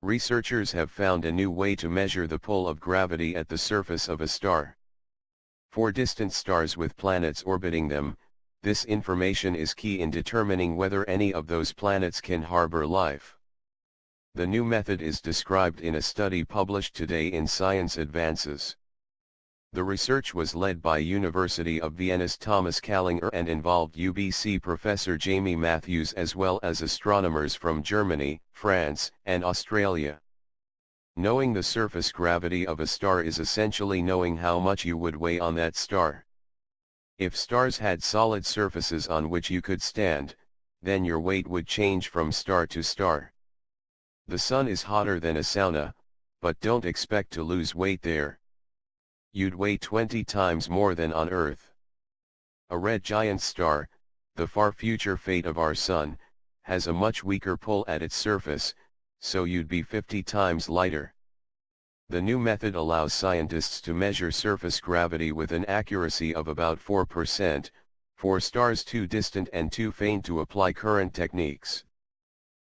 Researchers have found a new way to measure the pull of gravity at the surface of a star. For distant stars with planets orbiting them, this information is key in determining whether any of those planets can harbor life. The new method is described in a study published today in Science Advances. The research was led by University of Vienna's Timescale and involved UBC professor Jamie Matthews as well as astronomers from Germany, France, and Australia. Knowing the surface gravity of a star is essentially knowing how much you would weigh on that star. If stars had solid surfaces on which you could stand, then your weight would change from star to star. The sun is hotter than a sauna, but don't expect to lose weight there. You'd weigh 20 times more than on Earth. A red giant star, the far future fate of our sun, has a much weaker pull at its surface, so you'd be 50 times lighter. The new method allows scientists to measure surface gravity with an accuracy of about 4%, for stars too distant and too faint to apply current techniques.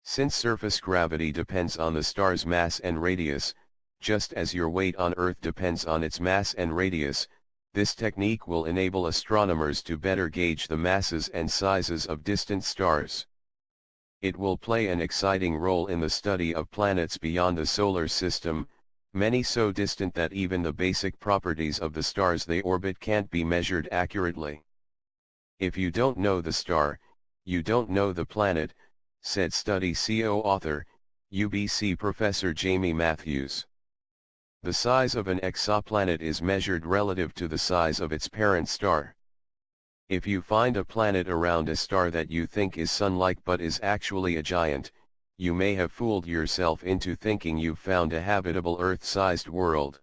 Since surface gravity depends on the star's mass and radius, just as your weight on Earth depends on its mass and radius, this technique will enable astronomers to better gauge the masses and sizes of distant stars. It will play an exciting role in the study of planets beyond the solar system, many so distant that even the basic properties of the stars they orbit can't be measured accurately. If you don't know the star, you don't know the planet, said study co-author, UBC professor Jamie Matthews. The size of an exoplanet is measured relative to the size of its parent star. If you find a planet around a star that you think is Sun-like but is actually a giant, you may have fooled yourself into thinking you've found a habitable Earth-sized world.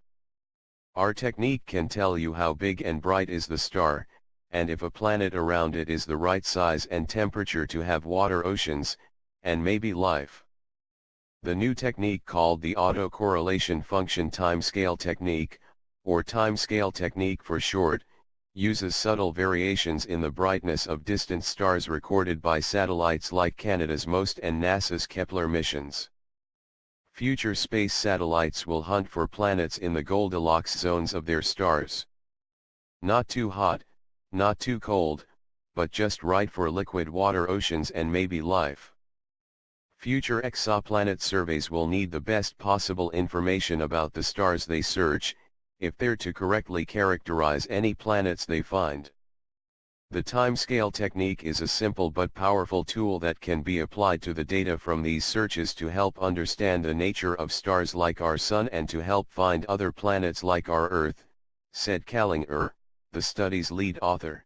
Our technique can tell you how big and bright is the star, and if a planet around it is the right size and temperature to have water oceans, and maybe life. The new technique called the autocorrelation function timescale technique, or timescale technique for short, uses subtle variations in the brightness of distant stars recorded by satellites like Canada's MOST and NASA's Kepler missions. Future space satellites will hunt for planets in the Goldilocks zones of their stars. Not too hot, not too cold, but just right for liquid water oceans and maybe life. Future exoplanet surveys will need the best possible information about the stars they search, if they're to correctly characterize any planets they find. The timescale technique is a simple but powerful tool that can be applied to the data from these searches to help understand the nature of stars like our Sun and to help find other planets like our Earth, said Kallinger, the study's lead author.